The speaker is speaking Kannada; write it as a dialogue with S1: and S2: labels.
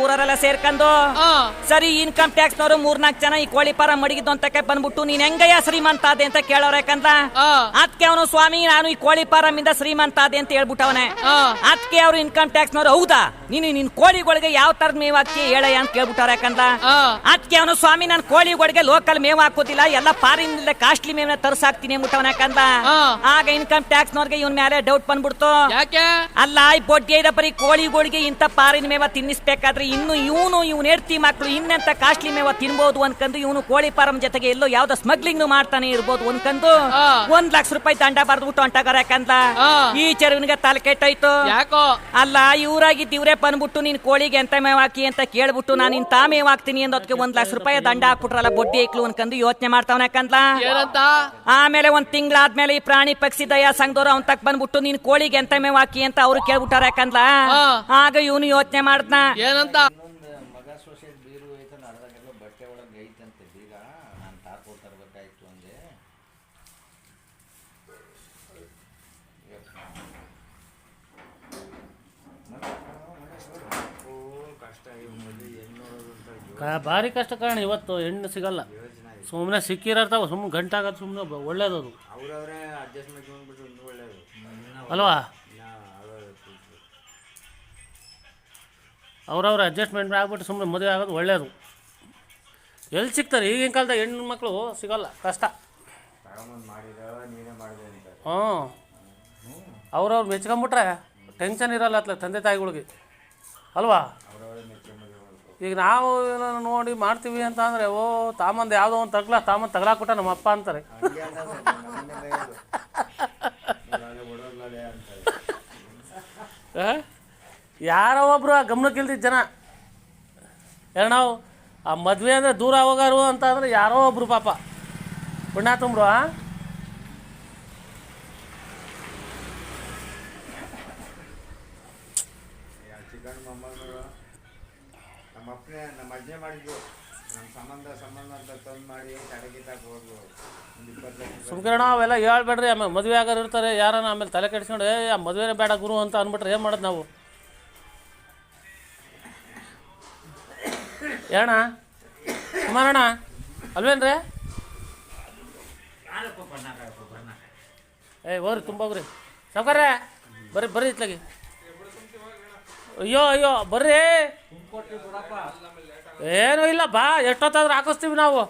S1: ಊರರೆಲ್ಲ ಸೇರ್ಕೊಂಡು ಸರಿ ಇನ್ಕಮ್ ಟ್ಯಾಕ್ಸ್ ನವರು 3-4 ಜನ ಈ ಕೋಳಿ ಫಾರಂ ಮಡಗಿದ್ದು ಅಂತ ಬಂದ್ಬಿಟ್ಟು ನೀನ್ ಹೆಂಗಯ್ಯ ಶ್ರೀಮಂತ ಅದೆ ಅಂತ ಕೇಳೋರ ಯಾಕಂದ್ರ ಅದಕ್ಕೆ ಅವನು ಸ್ವಾಮಿ ನಾನು ಈ ಕೋಳಿ ಫಾರಂ ಇಂದ ಶ್ರೀಮಂತ ಅದೆ ಅಂತ ಹೇಳ್ಬಿಟ್ಟವನೆ. ಅದಕ್ಕೆ ಅವ್ರು ಇನ್ಕಮ್ ಟ್ಯಾಕ್ಸ್ ನವರು ಹೌದಾ ನೀನು ನಿನ್ ಕೋಳಿಗಳಿಗೆ ಯಾವ ತರದ ಮೇವ್ ಹಾಕಿ ಹೇಳಯ್ಯ ಅಂತ ಕೇಳ್ಬಿಟ್ಟವ್ರ ಯಾಕಂದ್ರ ಅದಕ್ಕೆ ಅವನು ಸ್ವಾಮಿ ನಾನು ಕೋಳಿಗಳಿಗೆ ಲೋಕಲ್ ಮೇವ್ ಹಾಕೋದಿಲ್ಲ ಎಲ್ಲ ಫಾರಿನ್ ಕಾಸ್ಟ್ಲಿ ಮೇವ್ನ ತರ್ಸಾಕ್ತೀನಿ ಅಂದ್ಬಿಟ್ಟವನ ಯಾಕಂದ್ರ ಆಗ ಇನ್ಕಮ್ ಟ್ಯಾಕ್ಸ್ ನವ್ರಿಗೆ ಇವನ್ ಮೇಲೆ ಡೌಟ್ ಬಂದ್ಬಿಡ್ತು. ಅಲ್ಲ ಈ ಬೊಡ್ಡಿ ಐದ ಬರೀ ಕೋಳಿಗಳಿಗೆ ಇಂತ ಫಾರಿನ್ ಮೇವ ತಿನ್ನಿಸ್ಬೇಕಾದ್ರೆ ಇನ್ನು ಇವನ್ ಹೆಡ್ತಿ ಮಕ್ಳು ಇನ್ನೆಂತ ಕಾಸ್ಟ್ಲಿ ಮೇವ ತಿನ್ಬಹುದು ಅನ್ಕಂದು ಇವನು ಕೋಳಿ ಫಾರಂ ಜೊತೆಗೆ ಎಲ್ಲೋ ಯಾವ್ದೋ ಸ್ಮಗ್ಲಿಂಗ್ ಮಾಡ್ತಾನೆ ಇರ್ಬೋದು ಅನ್ಕಂದು 1 ಲಕ್ಷ ರೂಪಾಯಿ ದಂಡ ಬರ್ದ್ಬಿಟ್ಟು ಹೊಂಟಾಗಾರ ಯಾಕಂದ್ರ ಈ ಚೆರುವಿನಿಗೆ ತಲೆ ಕೆಟ್ಟೋಯ್ತು. ಅಲ್ಲ ಇವ್ರಾಗಿದ್ದು ಇವ್ರೇ ಬಂದ್ಬಿಟ್ಟು ನೀನ್ ಕೋಳಿಗೆ ಎಂತ ಮೇವ್ ಹಾಕಿ ಅಂತ ಕೇಳ್ಬಿಟ್ಟು ನಾನು ಇಂತ ಮೇವ್ ಹಾಕ್ತೀನಿ ಅಂದೋದಕ್ಕೆ 1 ಲಕ್ಷ ರೂಪಾಯಿ ದಂಡ ಹಾಕ್ಬಿಟ್ರಲ್ಲ ಬೊಡ್ಡಿ ಐಕ್ಲು ಅನ್ಕಂದು ಯೋಚನೆ ಮಾಡ್ತಾವನ ಯಾಕಂದ್ರ ಆಮೇಲೆ 1 ತಿಂಗಳಾದ್ಮೇಲೆ ಈ ಪ್ರಾಣಿ ಪಕ್ಷಿ ದಯಾ ಸಂಘದವ್ರು ಅವನ್ ತಕ್ ಬಂದ್ಬಿಟ್ಟು ನೀನ್ ಕೋಳಿಗೆ ಎಂತ ಮೇವ್ ಹಾಕಿ ಅಂತ ಅವ್ರು ಕೇಳ್ಬಿಟ್ಟಾರ ಯಾಕಂದ್ರ ಆಗ ಇವನು ಯೋಚನೆ ಮಾಡ್ದ ಏನಂತ
S2: ಭಾರಿ ಕಷ್ಟ ಕಾರಣ ಇವತ್ತು ಹೆಣ್ಣು ಸಿಗಲ್ಲ ಸುಮ್ಮನೆ ಸಿಕ್ಕಿರತಾವ ಸುಮ್ಮನೆ ಗಂಟಾಗದು ಸುಮ್ಮನೆ ಒಳ್ಳೇದದು ಅಲ್ವಾ ಅವ್ರವ್ರ ಅಡ್ಜಸ್ಟ್ಮೆಂಟ್ ಆಗ್ಬಿಟ್ಟು ಸುಮ್ಮನೆ ಮದುವೆ ಆಗೋದು ಒಳ್ಳೇದು. ಎಲ್ಲಿ ಸಿಗ್ತಾರೆ ಈಗಿನ ಕಾಲದ ಹೆಣ್ಣು ಮಕ್ಕಳು ಸಿಗಲ್ಲ ಕಷ್ಟ. ಅವ್ರವ್ರು ಮೆಚ್ಕೊಂಬಿಟ್ರೆ ಟೆನ್ಷನ್ ಇರಲ್ಲ ಅತ್ಲ ತಂದೆ ತಾಯಿಗಳಿಗೆ ಅಲ್ವಾ. ಈಗ ನಾವು ನೋಡಿ ಮಾಡ್ತೀವಿ ಅಂತ ಅಂದರೆ ಓ ತಾಮಂದು ಯಾವುದೋ ಒಂದು ತಾಮಂದು ತಗಲಾಕ್ಬಿಟ್ಟ ನಮ್ಮ ಅಪ್ಪ ಅಂತಾರೆ. ಯಾರೋ ಒಬ್ರು ಆ ಗಮನಕ್ಕೆ ಇಲ್ದಿದ್ದ ಜನ ನಾವು ಆ ಮದುವೆ ಅಂದರೆ ದೂರ ಹೋಗಾರು ಅಂತ ಅಂದರೆ ಯಾರೋ ಒಬ್ರು ಪಾಪ ಪುಣ್ಯ ತುಂಬ್ರು. ಸುಮ್ಕಿರಣ ಅವೆಲ್ಲ ಹೇಳ್ಬೇಡ್ರಿ. ಆಮೇಲೆ ಮದುವೆ ಆಗೋರು ಇರ್ತಾರೆ ಯಾರನ್ನ ಆಮೇಲೆ ತಲೆ ಕೆಡಿಸ್ಕೊಂಡು ಆ ಮದುವೆನೇ ಬೇಡ ಗುರು ಅಂತ ಅಂದ್ಬಿಟ್ರೆ ಏನು ಮಾಡೋದು ನಾವು ಏಣ ಕುಮಾರಣ್ಣ ಅಲ್ವೇನ್ರಿ? ಹೋಗ್ರಿ ತುಂಬ ಹೋಗ್ರಿ ಸಾವ್ಕಾರ್ರೆ ಬರ್ರಿ ಇತ್ಲಾಗಿ. ಅಯ್ಯೋ ಬರ್ರಿ. ಏನೂ ಇಲ್ಲ ಬಾ ಎಷ್ಟೊತ್ತಾದ್ರೂ ಹಾಕಿಸ್ತೀವಿ ನಾವು.